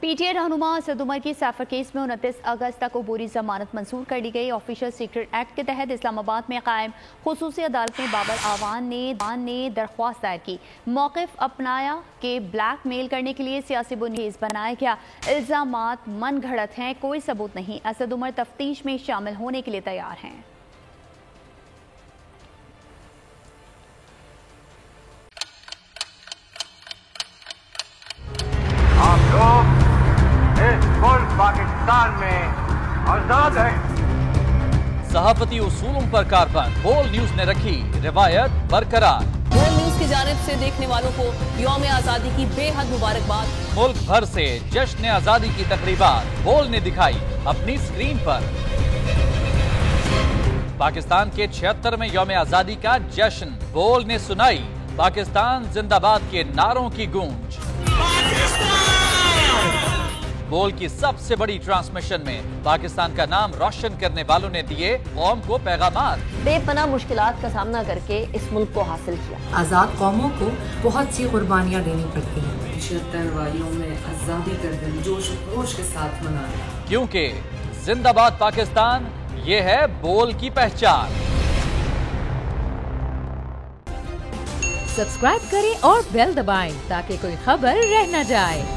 PTI रहनुमा असद उमर की सैफर case में 29 अगस्त तक अबूरी जमानत मंजूर कर दी गई। ऑफिशियल सीक्रेट एक्ट के तहत इस्लामाबाद में कायम खुसूसी अदालत में बाबर आवान ने दरख्वास्त दायर की, मौक़िफ़ अपनाया कि ब्लैक मेल करने के लिए सियासी बुनियाद बनाया गया। इल्ज़ामात मन घड़त हैं, कोई सबूत नहीं। असद उमर तफ्तीश में शामिल होने के लिए तैयार हैं। आप लोग इस मुल्क पाकिस्तान में आजाद है। सहाफती उसूलों पर कारबंद बोल न्यूज ने रखी रिवायत बरकरार। बोल न्यूज की जानिब से देखने वालों को यौम आजादी की बेहद मुबारकबाद। मुल्क भर से जश्न आजादी की तकरीबात बोल ने दिखाई अपनी स्क्रीन पर। पाकिस्तान के 76वें यौम आजादी का जश्न बोल ने सुनाई पाकिस्तान जिंदाबाद के नारों की गूंज। बोल की सबसे बड़ी ट्रांसमिशन में पाकिस्तान का नाम रोशन करने वालों ने दिए कौम को पैगामात। बेपनाह मुश्किलात का सामना करके इस मुल्क को हासिल किया। आजाद कौमों को बहुत सी कुर्बानियां देनी पड़ती हैं। 76 वालियों में आजादी का दिन जोश खरोश के साथ मनाया, क्योंकि जिंदाबाद पाकिस्तान ये है बोल की पहचान। सब्सक्राइब करें और बेल दबाएं ताकि कोई खबर रह न जाए।